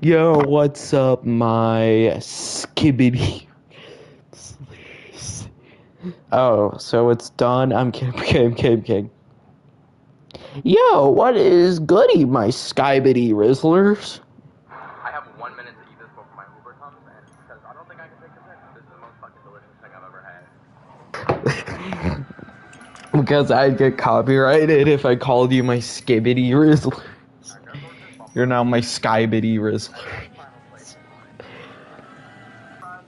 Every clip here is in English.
Yo, what's up, my skibbity? Oh, so it's done. I'm kidding. Yo, what is goody, my skybity rizzlers? I have 1 minute to eat this before my Uber comes, and because I don't think I can take this in. This is the most fucking delicious thing I've ever had. Because I'd get copyrighted if I called you my skibbity rizzlers. You're now my skybity rizzlers.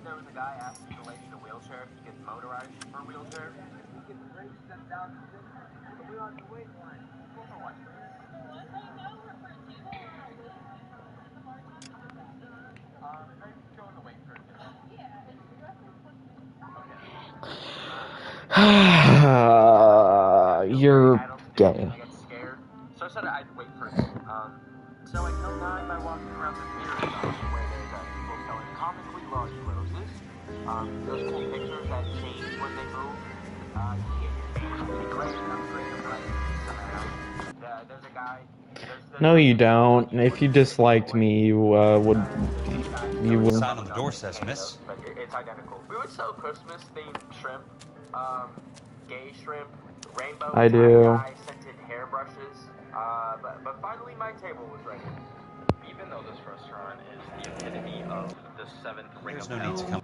There was a guy asking the lady in a wheelchair if he could motorize her wheelchair. He gets ready to step down. We're on the wait line. We'll go watch this. Let's go in the wait for a You're gay. I get scared, so I said I'd wait for him. So I killed time by walking around the theater where there's people selling comically large roses. There's cool pictures that change when they move. There's a guy. No, you don't. If you disliked me, you would. The sign on the door says, "Miss." It's identical. We would sell Christmas-themed shrimp, gay shrimp, rainbow scented hairbrushes. But finally, my table was ready. Even though this restaurant is the epitome of the seventh ring There's of no need to come.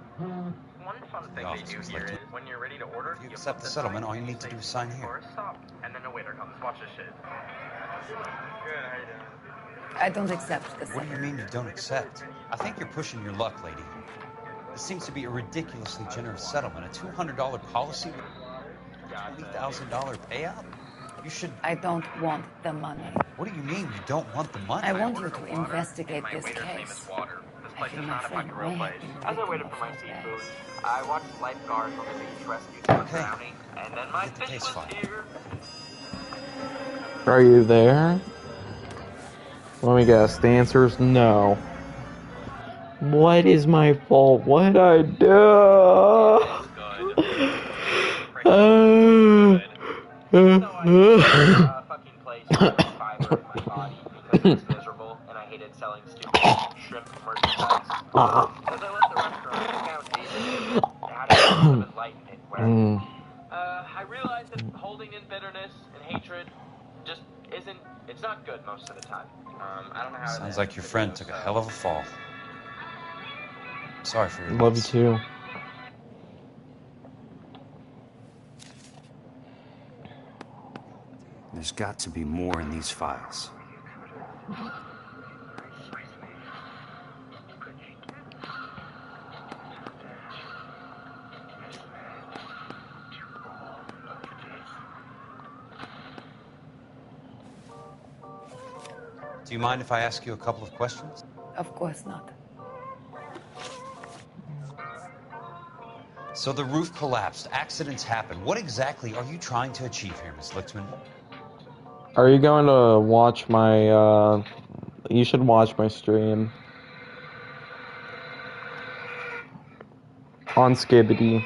One fun thing they do here is when you're ready to order, If you accept the settlement, all you need to do is sign here. Or a stop, and then a waiter comes. Watch this shit. Good, how you doing? I don't accept the What do you mean you don't accept? I think you're pushing your luck, lady. This seems to be a ridiculously generous settlement. A $200 policy with $20,000 payout? You should... I don't want the money. What do you mean you don't want the money? I want you to investigate this Waiter's name is case. Water. This I place feel is my not a friend fucking real may place. have been As I victim waited of for my those seafood, guys. I watched lifeguards on the beach rescue someone Okay. drowning, and then my Get the fish case was file. here. Are you there? Let me guess. The answer is no. What is my fault? What'd I do? Fucking place with fiber in my body because it's miserable, and I hated selling stupid shrimp merchandise. As I left the restaurant, I found David and had a moment of enlightenment where I realized that holding in bitterness and hatred just it's not good most of the time. I don't know how Sounds like your friend took a hell of a fall. Sorry for your Love you loss. too. There's got to be more in these files. Do you mind if I ask you a couple of questions? Of course not. So the roof collapsed, accidents happen. What exactly are you trying to achieve here, Miss Lichtman? Are you going to watch my, you should watch my stream. On Skibbity.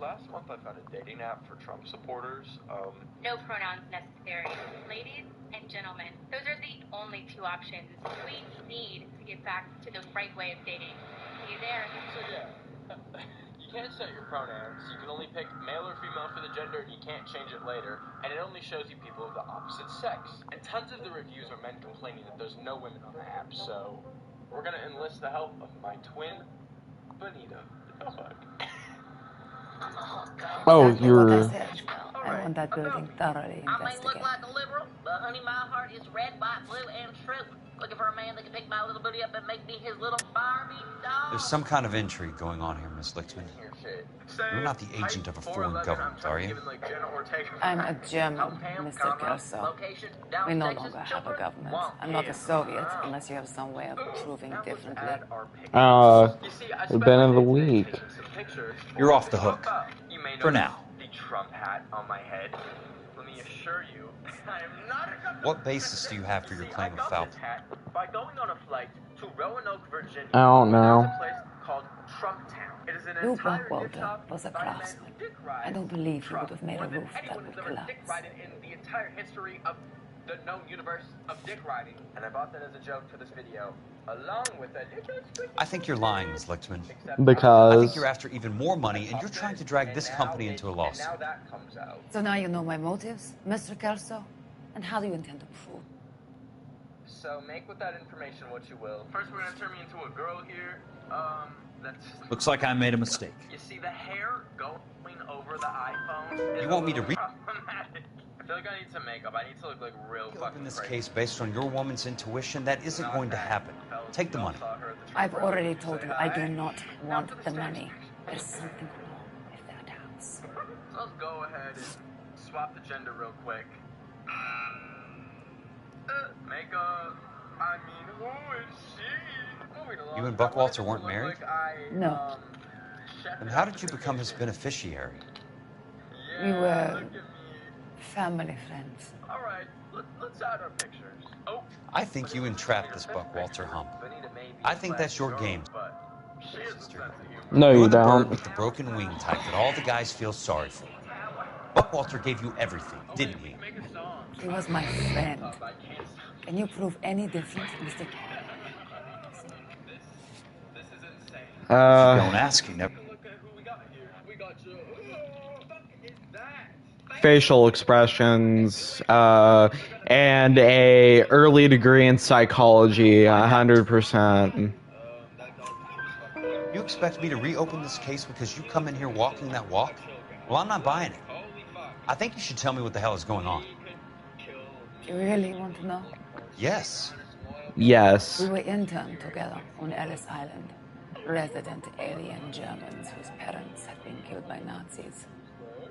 Last month I found a dating app for Trump supporters. No pronouns necessary. Ladies and gentlemen, those are the only two options. We need to get back to the right way of dating. See you there. So yeah, you can't set your pronouns. You can only pick male or female for the gender, and you can't change it later. And it only shows you people of the opposite sex. And tons of the reviews are men complaining that there's no women on the app. So we're gonna enlist the help of my twin, Bonita. Oh fuck. Oh, Exactly you're... what I said. I want that building thoroughly I may look investigated. like a liberal, but honey, my heart is red, white, blue, and true. Looking for a man that can pick my little booty up and make me his little Barbie doll. There's some kind of intrigue going on here, Miss Lichtman. You're not the agent of a foreign government, are you? I'm a German, Mr. Kelso. We no longer have a government. I'm not a Soviet unless you have some way of proving differently. It's been of the week. You're off the hook. For now. The Trump hat on my head. Let me assure you, I am not a What basis do you have for your claim of foul play? By going on a flight to Roanoke, Virginia. I don't know. There's a place called Trump Town. It is an Lou entire gift Buckwalter shop was a by a man craftsman. named Dick Rice. I don't believe he would have made a More than roof that anyone would who's ever Dick collapse. ridden in the entire history of the known universe of Dick riding. And I bought that as a joke for this video, along with a little I think you're lying, Ms. Lichtman. I think Because you're after even more money, and you're trying to drag this company into a lawsuit. And now that comes out. So now you know my motives, Mr. Kelso? And how do you intend to prove? So make with that information what you will. First, we're gonna turn me into a girl here. That's. Looks like I made a mistake. You see the hair going over the iPhone? You want me to read? Problematic. I feel like I need some makeup. I need to look like real fucking In this crazy. case, based on your woman's intuition, that isn't going to happen. Take the money. I've already told you I do not want the money. There's something wrong with that house. So let's go ahead and swap the gender real quick. Makeup. I mean, who is she? You and Buckwalter weren't married? No. Then how did you become his beneficiary? We were family friends. All right, let's add our pictures. Oh, I think you entrapped this Buckwalter hump. I think that's your game. Sister. no, You're you the bird don't. with the broken wing type that all the guys feel sorry for. Buckwalter gave you everything, didn't he? He was my friend. Can you prove any different, Mr. Don't ask, you never. Facial expressions, and a early degree in psychology, 100%. You expect me to reopen this case because you come in here walking that walk? Well, I'm not buying it. I think you should tell me what the hell is going on. You really want to know? Yes. Yes. We were interned together on Ellis Island. Resident alien Germans whose parents had been killed by Nazis.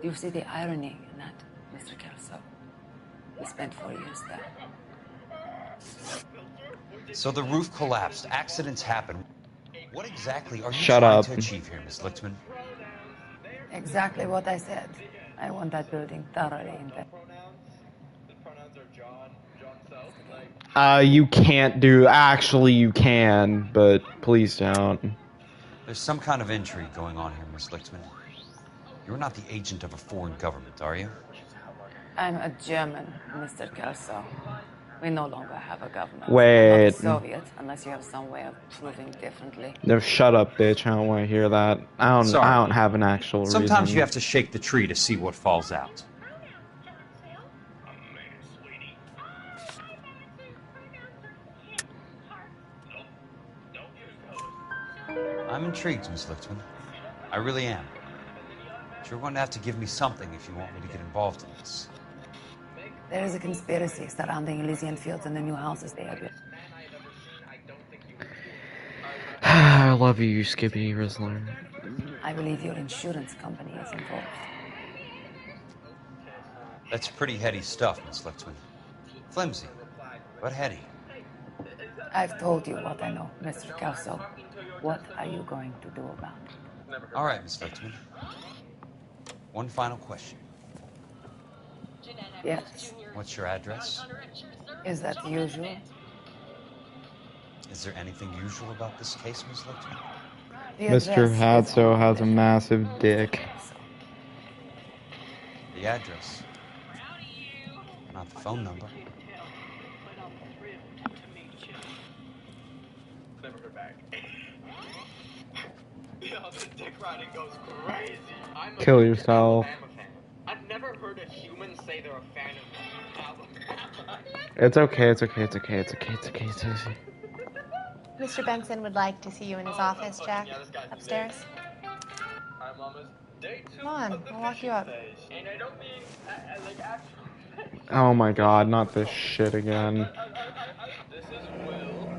Do you see the irony in that, Mr. Kelso? We spent 4 years there. So the roof collapsed. Accidents happen. What exactly are you Shut trying up. to achieve here, Miss Lichtman? Exactly what I said. I want that building thoroughly investigated. You can't do. Actually, you can, but please don't. There's some kind of intrigue going on here, Miss Lichtman. You're not the agent of a foreign government, are you? I'm a German, Mr. Kelso. We no longer have a government. Wait. I'm not Soviet, unless you have some way of proving differently. No, shut up, bitch. I don't want to hear that. I Sorry. don't have an actual Sometimes reason. you have to shake the tree to see what falls out. I'm intrigued, Miss Lichtman. I really am. But you're going to have to give me something if you want me to get involved in this. There is a conspiracy surrounding Elysian Fields and the new houses they are building. I love you, Skippy Rizzler. I believe your insurance company is involved. That's pretty heady stuff, Miss Lichtman. Flimsy, but heady. I've told you what I know, Mr. Kelso. What are you going to do about it? All right, Miss Lichtman. One final question. Yes. What's your address? Is that usual? Is there anything usual about this case, Miss Lichtman? The Mr. address is Hadso on has the a massive dick. The address. Not the phone number. Never heard back. Yo, the dick riding goes crazy. I'm a Kill big yourself. Alabama fan. I've never heard a human say they're a fan of Alabama. It's okay, it's okay, it's okay, it's okay, it's okay, it's okay. Mr. Benson would like to see you in his office, Jack. Yeah, this guy's Upstairs. I'm almost day 2 Come on, of the I'll walk fishing you up. phase. And I don't mean like actual. Oh my god, not this shit again. This is Will.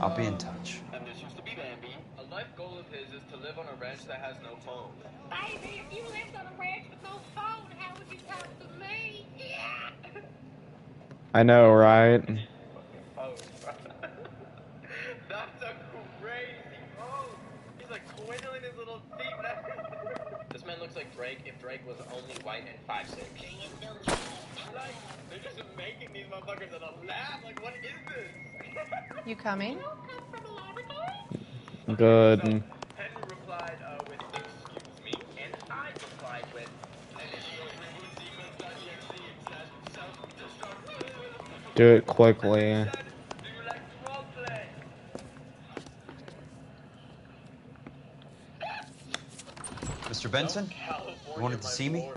I'll be in touch. And this used to be Bambi. A life goal of his is to live on a ranch that has no phone. Baby, if you lived on a ranch with no phone, how would you talk to me? Yeah. I know, right? Oh, that's a crazy. Oh, he's like twiddling his little feet. This man looks like Drake. Drake if Drake was only white and 5'6". Like, they're just making these motherfuckers in a lab. Like, what is this? You coming? Good. So, Henry replied with, excuse me, and I replied with, Do it quickly. do you like to roleplay? Mr. Benson? You wanted to see me?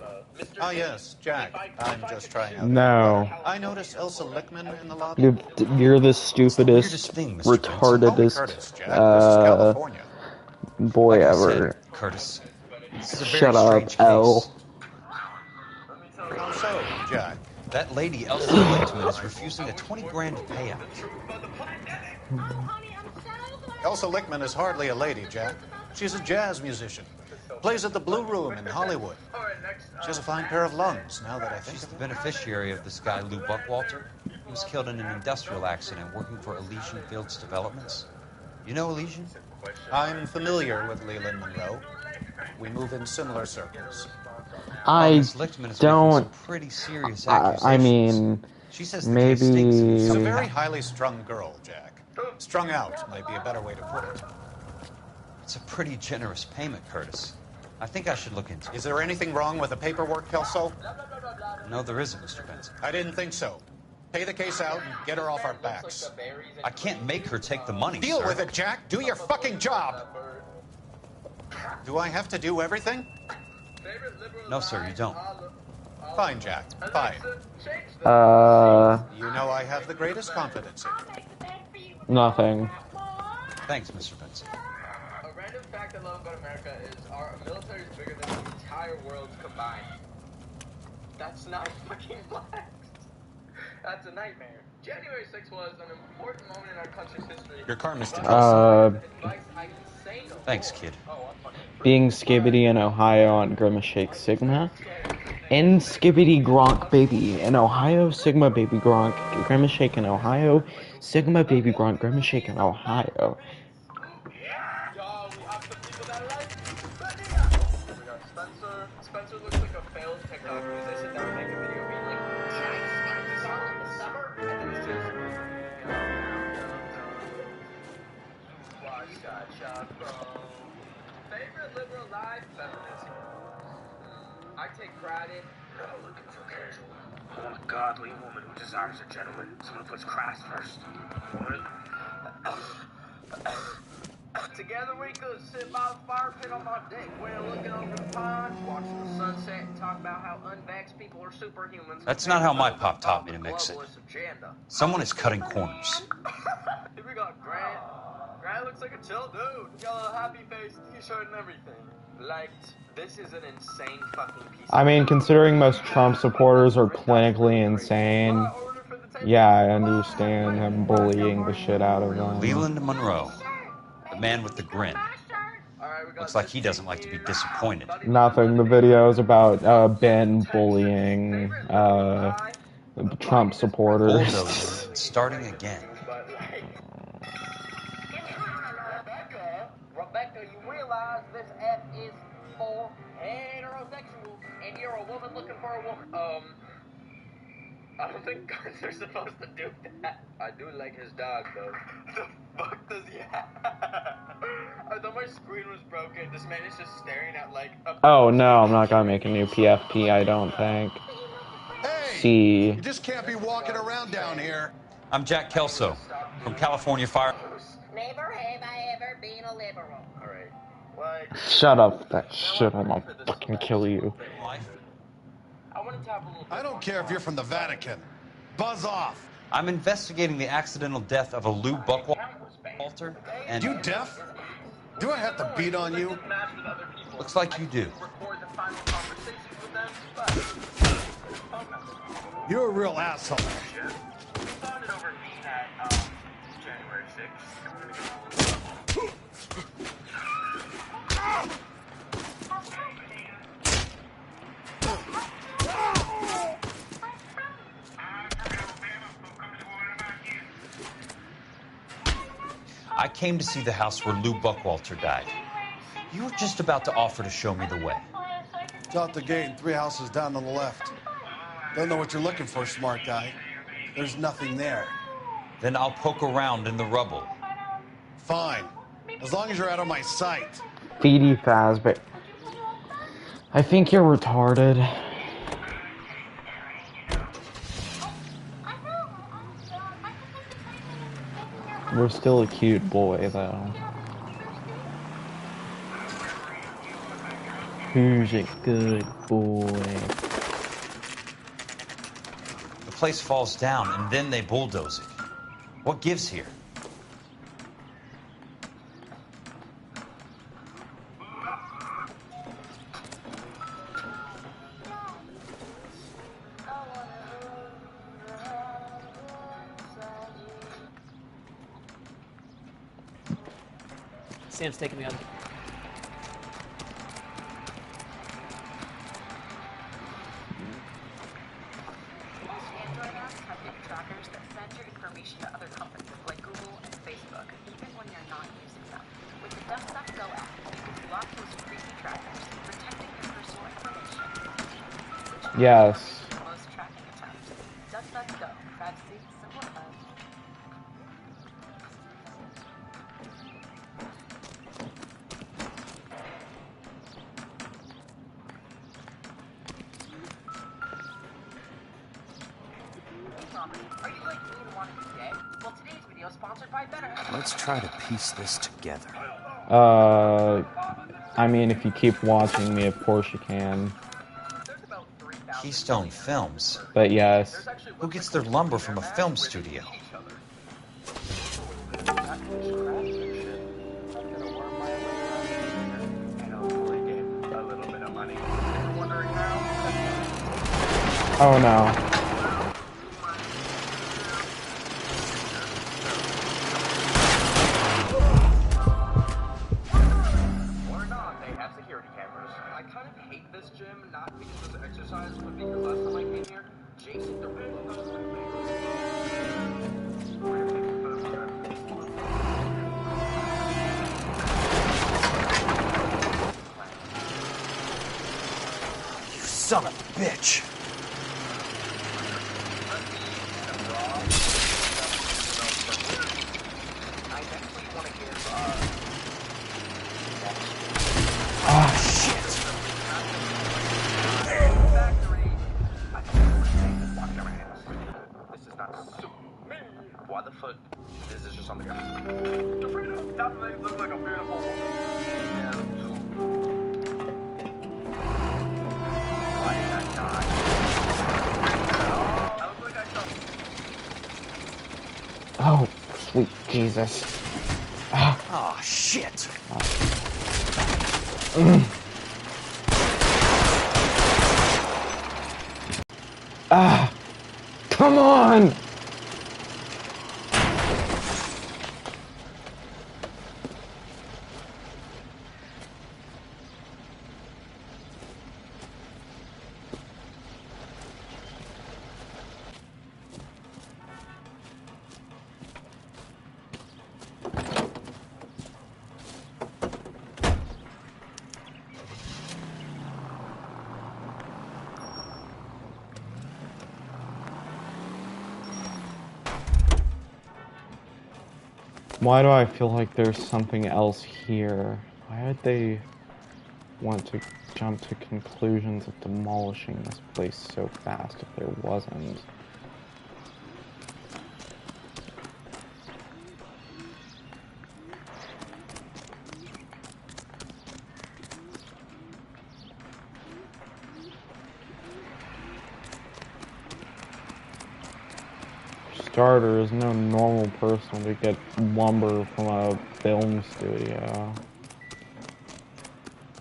Oh, yes, Jack. I'm just trying out. No. I noticed Elsa Lickman in the lobby. You're the stupidest, Weirdest thing, Mr. Benson. Call me retardedest Curtis, Jack. This is California. boy Like I ever. said, Curtis, this is a very Shut up, strange case. L. How so, Jack? That lady, Elsa Lichtman, is refusing a 20 grand payout. Elsa Lickman is hardly a lady, Jack. She's a jazz musician. Plays at the Blue Room in Hollywood. She has a fine pair of lungs, now that I think She's of the it. beneficiary of this guy, Lou Buckwalter. He was killed in an industrial accident working for Elysian Fields Developments. You know Elysian? I'm familiar with Leland Monroe. We move in similar circles. I Miss Lichtman is making don't. some pretty serious accusations. I mean, she says the case stinks of maybe. She's a something. very highly strung girl, Jack. Strung out might be a better way to put it. It's a pretty generous payment, Curtis. I think I should look into it. Is there anything wrong with the paperwork, Kelso? No, there isn't, Mr. Benson. I didn't think so. Pay the case out and get her off our backs. I can't make her take the money, Deal sir. with it, Jack. Do your fucking job. Do I have to do everything? No, sir, you don't. Fine, Jack. Fine. You know I have the greatest confidence in you. Nothing. Thanks, Mr. Benson. A random fact I love about America is our military is bigger than the entire world combined. That's not fucking flex. That's a nightmare. January 6th was an important moment in our country's history. Your car, Mr. Kelso. Thanks, kid. Being Skibbity in Ohio on Grimace Shake Sigma. In Skibbity Gronk Baby in Ohio, Sigma Baby Gronk, Grimace Shake in Ohio, Sigma Baby Gronk, Grimace Shake in Ohio. Spencer looks like a failed TikTok because I sit down and make a video being like, and then it's just watch that shot, bro. Favorite liberal live feminism. I take pride in not looking for casual. I want a godly woman who desires a gentleman. Someone who puts Christ first. Woman. Together we could sit by the fire pit on my deck, we're looking over the pond, watching the sunset, and talk about how unvaxxed people are superhumans. That's not how my pop taught me to mix it. Agenda. Someone is cutting corners. Here we got Grant. Grant looks like a chill dude. He's got a happy face, t-shirt, and everything. Like, this is an insane fucking piece. I mean, considering most Trump supporters are clinically insane, yeah, I understand him bullying the shit out of them. Leland Monroe, the man with the grin. Looks like he doesn't like to be disappointed. Nothing. The video is about Ben bullying Trump supporters. Bulldozer, starting again. Rebecca, you realize this F is for heterosexuals, and you're a woman looking for a woman. I don't think guys are supposed to do that. I do like his dog, though. The fuck does he have? I thought my screen was broken. This man is just staring at, like, a... Oh, no, I'm not gonna make a new PFP, I don't think. Hey! See. You just can't be walking around down here. I'm Jack Kelso from California Fire. Never have I ever been a liberal. Alright. Like... Shut up with that shit, I'll fucking kill you. I wanted to have a little... I don't care if you're from the Vatican. Buzz off. I'm investigating the accidental death of a Lou Buckwalter, and... You deaf? Do I have to beat on you? Looks like you do. You're a real asshole. We bonded over being at January 6th. I came to see the house where Lou Buckwalter died. You were just about to offer to show me the way. It's out the gate and 3 houses down on the left. Don't know what you're looking for, smart guy. There's nothing there. Then I'll poke around in the rubble. Fine. As long as you're out of my sight. Feedy Fazbear. I think you're retarded. We're still a cute boy, though. Who's a good boy? The place falls down, and then they bulldoze it. What gives here? Sam's taking me on. Android apps have hidden trackers that send your information to other companies like Google and Facebook, even when you're not using them. With the DuckDuckGo app, you can block those creepy trackers, protecting your personal information. Yes. Most tracking attempts. DuckDuckGo. Privacy simplified. Are you like me and want to be gay? Well, today's video is sponsored by Better. Let's try to piece this together. I mean, if you keep watching me, of course you can. Keystone Films. But yes. Who gets their lumber from a film studio? Oh no. Or not, they have security cameras. I kind of hate this gym, not because it's exercise, but because last time I came here, Jason Derulo was with me. You son of a bitch! Why the fuck? This is just something else. The freedom definitely looks like a beautiful Why did I die? I look like I Oh, sweet Jesus. Oh, shit! Come on! Why do I feel like there's something else here? Why would they want to jump to conclusions of demolishing this place so fast if there wasn't? Starters, no normal person would get lumber from a film studio.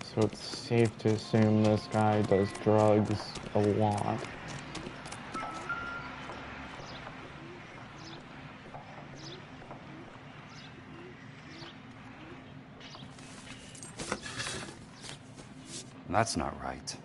So it's safe to assume this guy does drugs a lot. That's not right.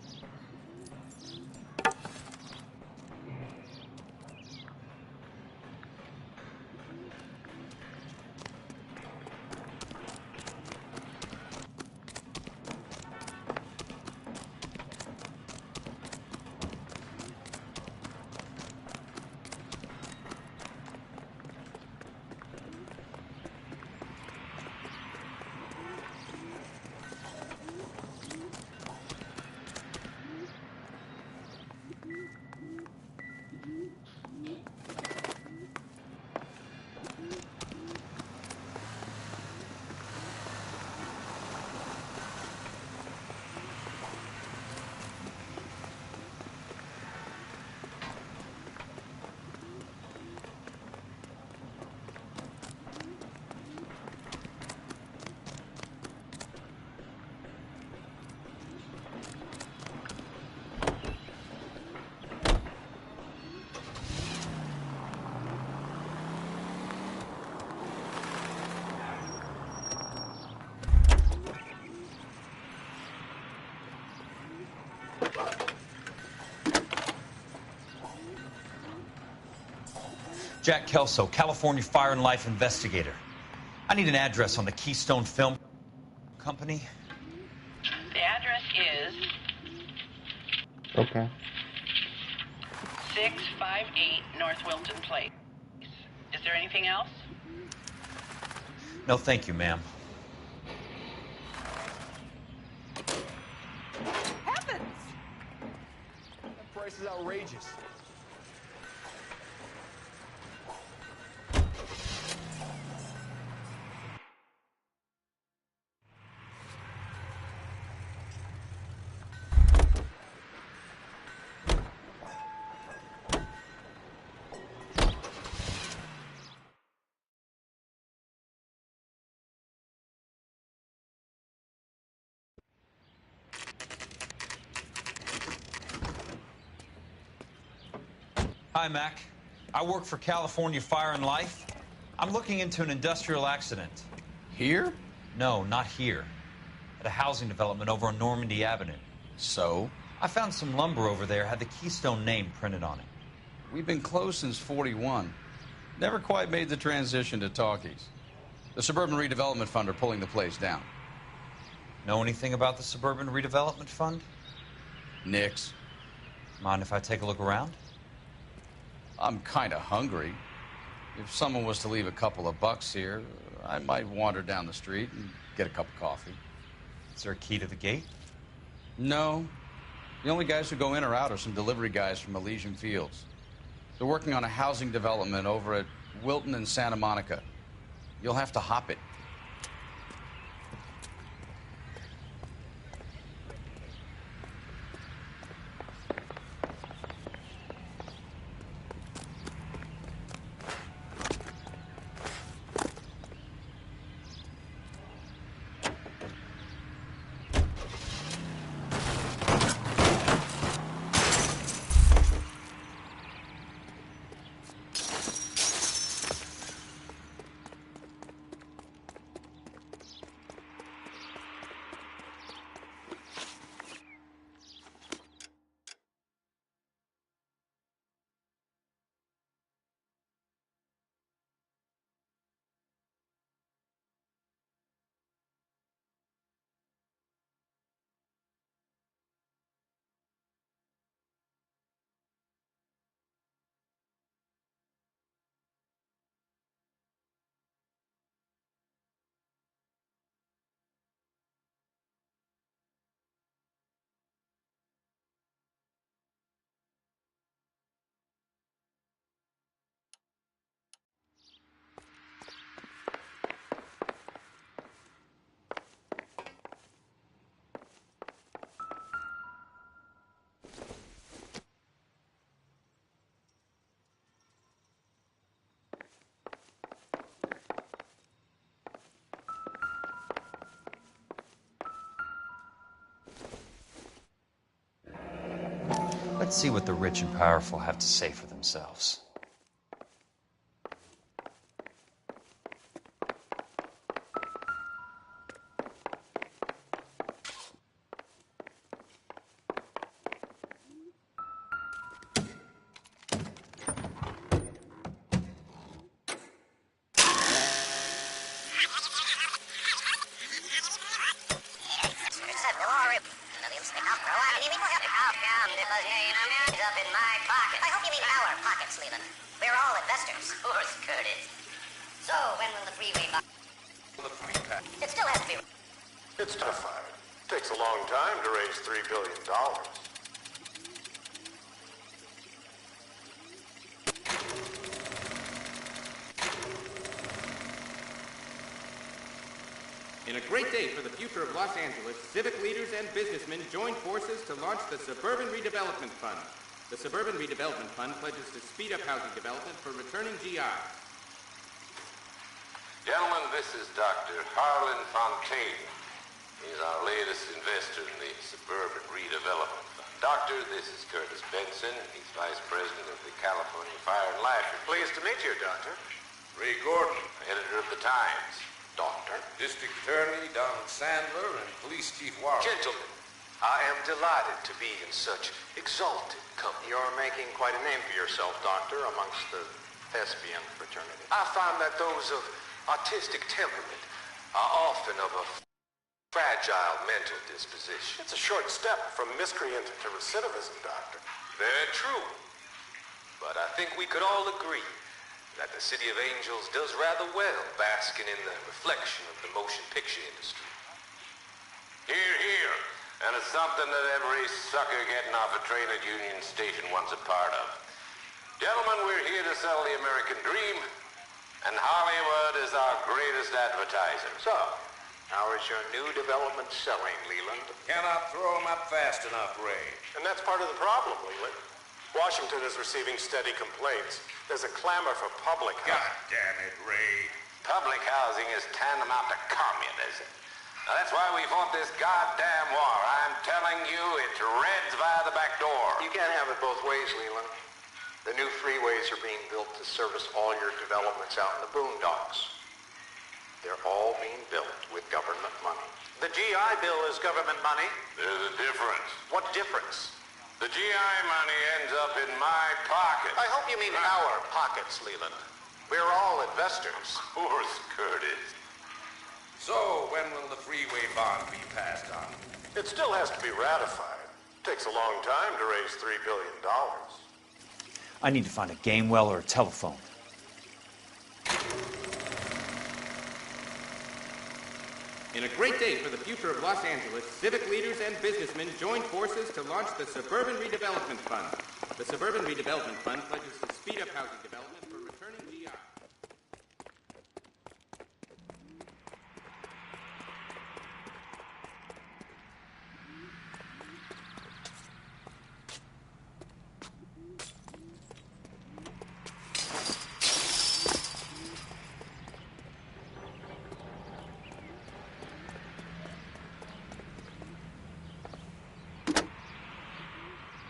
Jack Kelso, California Fire and Life investigator. I need an address on the Keystone Film Company. The address is Okay. 658 North Wilton Place. Is there anything else? No, thank you, ma'am. Heavens! That price is outrageous. Hi, Mac. I work for California Fire and Life. I'm looking into an industrial accident. Here? No, not here. At a housing development over on Normandy Avenue. So? I found some lumber over there, had the Keystone name printed on it. We've been closed since '41. Never quite made the transition to talkies. The Suburban Redevelopment Fund are pulling the place down. Know anything about the Suburban Redevelopment Fund? Nix. Mind if I take a look around? I'm kind of hungry. If someone was to leave a couple of bucks here, I might wander down the street and get a cup of coffee. Is there a key to the gate? No. The only guys who go in or out are some delivery guys from Elysian Fields. They're working on a housing development over at Wilton and Santa Monica. You'll have to hop it. Let's see what the rich and powerful have to say for themselves. I hope you mean our pockets, Leland. We're all investors. Of course, Curtis. So, when will the freeway buy? It still has to be. It's terrifying. Takes a long time to raise $3 billion. In a great day for the future of Los Angeles, civic leaders and businessmen joined forces to launch the Suburban Redevelopment Fund. The Suburban Redevelopment Fund pledges to speed up housing development for returning GIs. Gentlemen, this is Dr. Harlan Fontaine. He's our latest investor in the Suburban Redevelopment Fund. Doctor, this is Curtis Benson. He's Vice President of the California Fire and Life. Pleased to meet you, Doctor. Ray Gordon, editor of the Times. Doctor. District Attorney Donald Sandler and Police Chief Warren. Gentlemen, I am delighted to be in such exalted company. You're making quite a name for yourself, Doctor, amongst the thespian fraternity. I find that those of artistic temperament are often of a fragile mental disposition. It's a short step from miscreant to recidivism, Doctor. Very true. But I think we could all agree that the City of Angels does rather well basking in the reflection of the motion picture industry. Hear, hear. And it's something that every sucker getting off a train at Union Station wants a part of. Gentlemen, we're here to sell the American dream, and Hollywood is our greatest advertiser. So, how is your new development selling, Leland? Cannot throw them up fast enough, Ray. And that's part of the problem, Leland. Washington is receiving steady complaints. There's a clamor for public housing. God damn it, Ray. Public housing is tantamount to communism. Now, that's why we fought this goddamn war. I'm telling you, it's Reds via the back door. You can't have it both ways, Leland. The new freeways are being built to service all your developments out in the boondocks. They're all being built with government money. The GI Bill is government money. There's a difference. What difference? The GI money ends up in my pocket. I hope you mean our pockets, Leland. We're all investors. Of course, Curtis. So, when will the freeway bond be passed on? It still has to be ratified. It takes a long time to raise $3 billion. I need to find a game well or a telephone. In a great day for the future of Los Angeles, civic leaders and businessmen joined forces to launch the Suburban Redevelopment Fund. The Suburban Redevelopment Fund pledges to speed up housing development for returning GIs.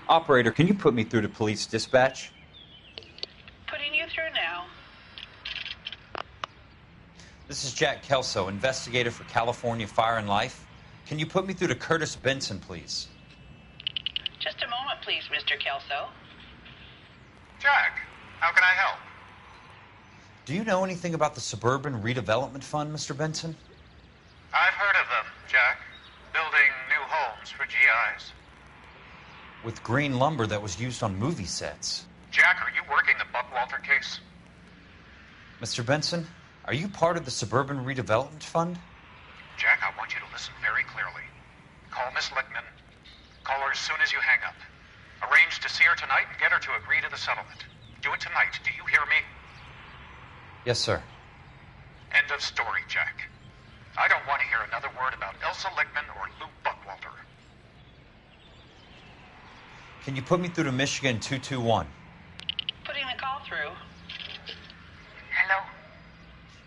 Operator, can you put me through to police dispatch? Putting you through now. This is Jack Kelso, investigator for California Fire and Life. Can you put me through to Curtis Benson, please? Just a moment, please, Mr. Kelso. Jack, how can I help? Do you know anything about the Suburban Redevelopment Fund, Mr. Benson? I've heard of them, Jack. Building new homes for GIs. With green lumber that was used on movie sets. Jack, are you working the Buckwalter case? Mr. Benson, are you part of the Suburban Redevelopment Fund? Jack, I want you to listen very clearly. Call Miss Lickman. Call her as soon as you hang up. Arrange to see her tonight and get her to agree to the settlement. Do it tonight. Do you hear me? Yes, sir. End of story, Jack. I don't want to hear another word about Elsa Lickman or Lou Buckwalter. Can you put me through to Michigan 221? Putting the call through. Hello?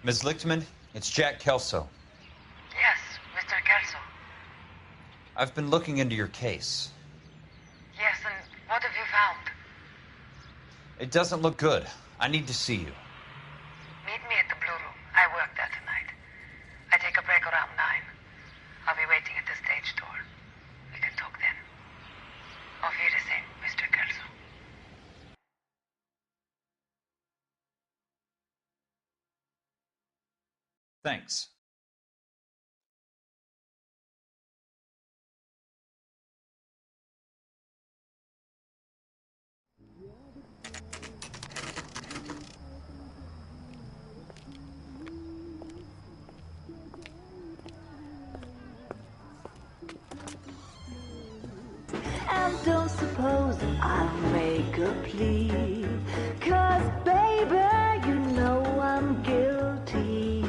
Ms. Lichtman, it's Jack Kelso. Yes, Mr. Kelso. I've been looking into your case. Yes, and what have you found? It doesn't look good. I need to see you. Meet me at the Blue Room. I work there tonight. I take a break around 9. I'll be waiting at the stage door. We can talk then. Auf Wiedersehen, Mr. Kelso. Thanks. And don't suppose I'll make a plea, 'cause baby, you know I'm guilty.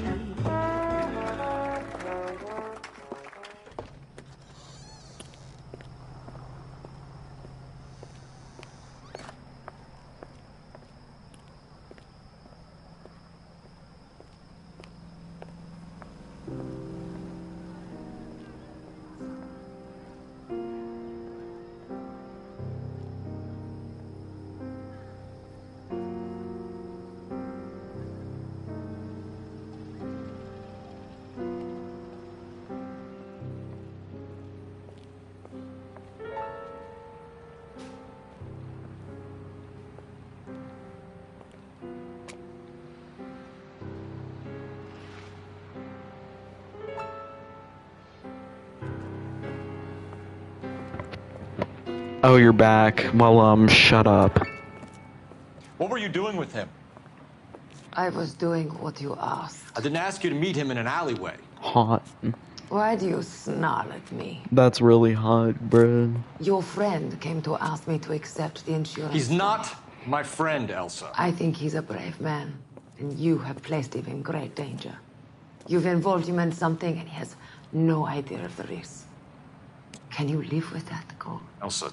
Oh, you're back. Well, shut up. What were you doing with him? I was doing what you asked. I didn't ask you to meet him in an alleyway. Hot. Why do you snarl at me? That's really hot, bruh. Your friend came to ask me to accept the insurance. He's not my friend, Elsa. I think he's a brave man, and you have placed him in great danger. You've involved him in something, and he has no idea of the risk. Can you live with that, Cole? Elsa,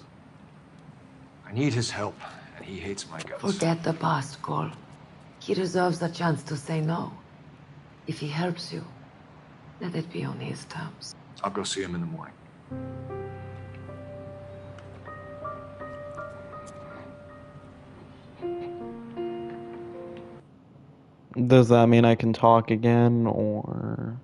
I need his help, and he hates my guts. Forget the past, Cole. He deserves a chance to say no. If he helps you, let it be on his terms. I'll go see him in the morning. Does that mean I can talk again, or...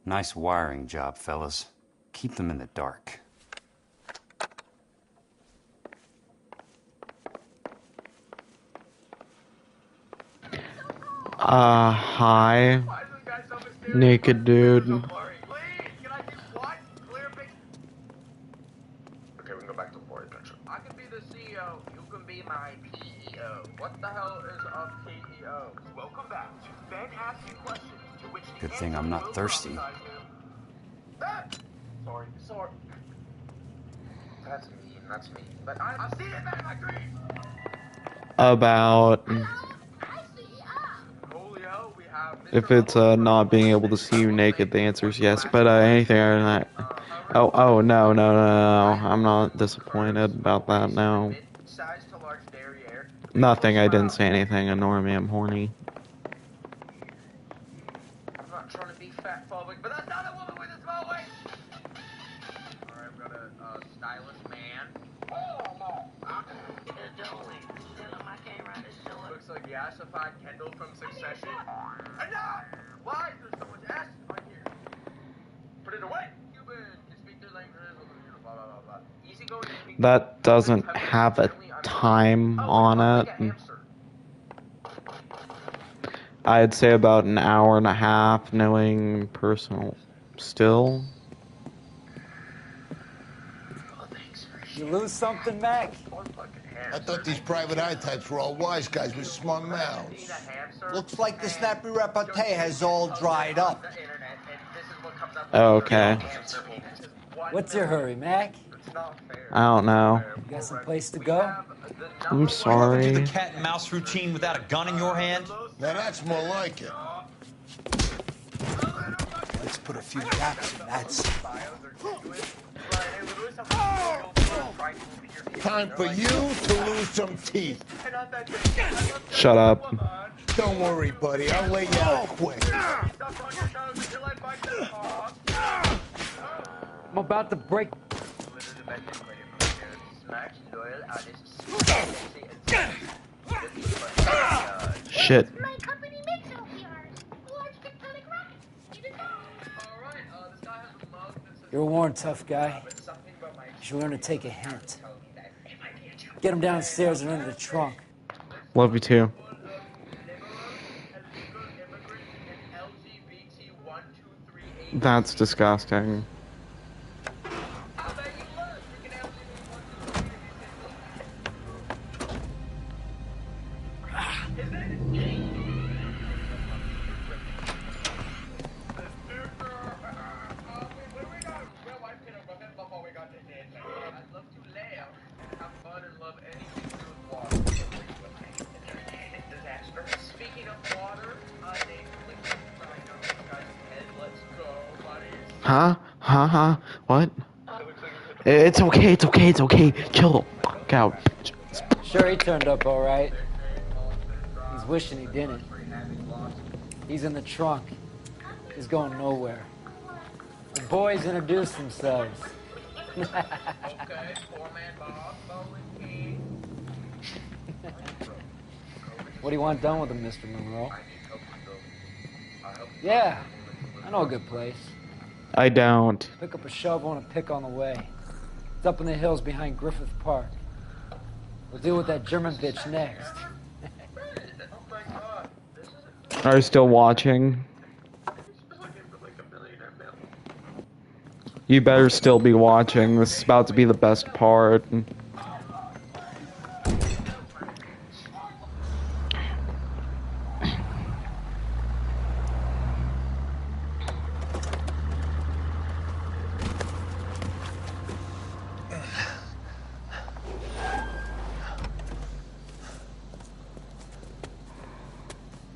Nice wiring job, fellas. Keep them in the dark. Hi. Naked dude. Okay, we can go back to the board picture. I can be the CEO, you can be my PEO. What the hell is a PEO? Welcome back to Ben Asks You Questions, to which the Good thing I'm not thirsty. Sorry. That's mean. But I've seen it back in my dreams! About if it's not being able to see you naked, the answer is yes. But anything other than that, oh no, I'm not disappointed about that. No, nothing. I didn't say anything. Ignore me. I'm horny. I'm not trying to be fat phobic, but that's not a woman with a small waist! Alright, I've got a stylish man. Oh no! Looks like the assified Kendall from Succession. Enough! Why is there so much ass on here? Put it away! Cuban can speak their languages, blah blah blah blah. Easy going. That doesn't have a time on it. I'd say about an hour and a half, knowing personal still. You lose something, Mac? I thought these private eye types were all wise guys with smart mouths. Looks like the snappy repartee has all dried up. Oh, okay. What's your hurry, Mac? I don't know. You got some place to go? I'm sorry. Do the cat and mouse routine without a gun in your hand? Now that's more like it. Let's put a few gaps in that. Time for you to lose some teeth. Shut up. Don't worry, buddy. I'll lay you out quick. I'm about to break. Shit. You're a worn, tough guy. You should learn to take a hint. Get him downstairs and into the trunk. Love you too. That's disgusting. Huh? What? It's okay. Chill the fuck out. Sure, he turned up all right. He's wishing he didn't. He's in the trunk. He's going nowhere. The boys introduce themselves. What do you want done with him, Mr. Monroe? Yeah, I know a good place. I don't. Pick up a shovel and a pick on the way. It's up in the hills behind Griffith Park. We'll deal with that German bitch next. Are you still watching? You better still be watching. This is about to be the best part.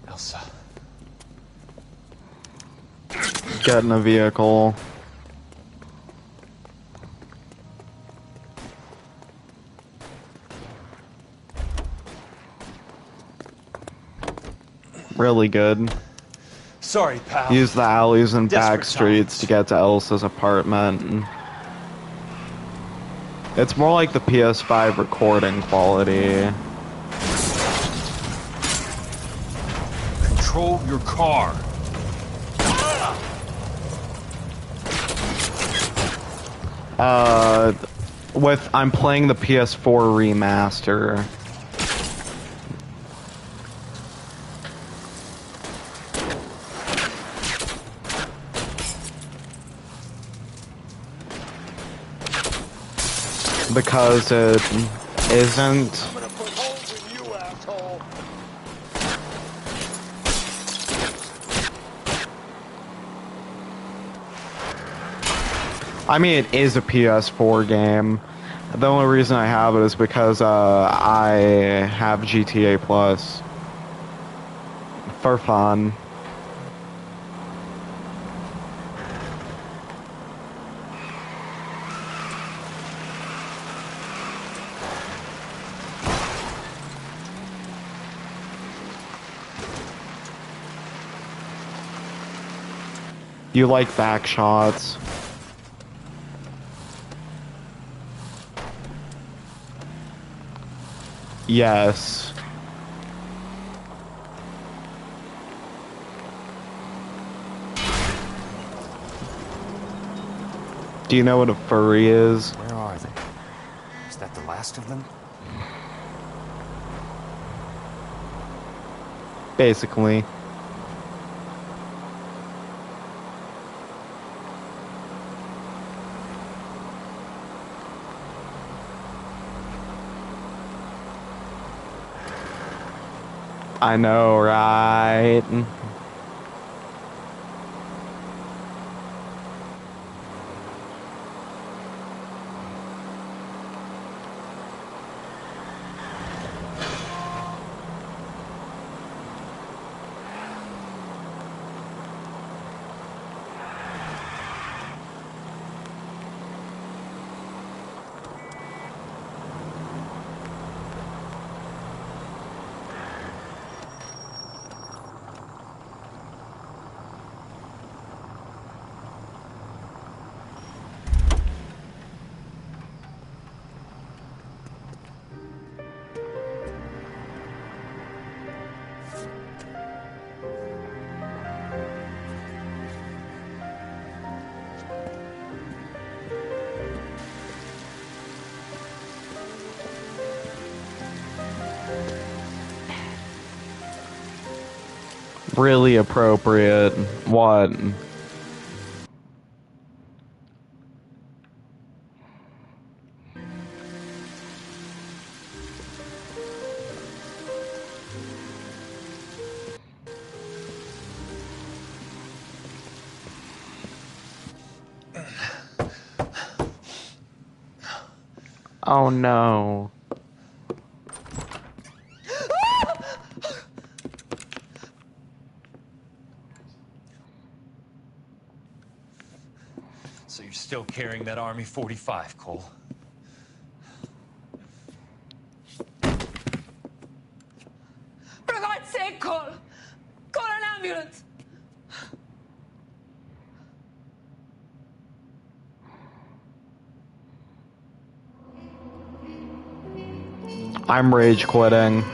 Elsa. Get in a vehicle. Really good. Sorry, pal. Use the alleys and back Desperate streets to get to Elsa's apartment. It's more like the PS5 recording quality. Control your car. I'm playing the PS4 remaster. Because it isn't. I mean, it is a PS4 game. The only reason I have it is because I have GTA Plus for fun. You like back shots? Yes. Do you know what a furry is? Where are they? Is that the last of them? Basically. I know, right? Really appropriate. What? Oh no. So you're still carrying that Army 45, Cole? For God's sake, Cole! Call an ambulance! I'm rage quitting.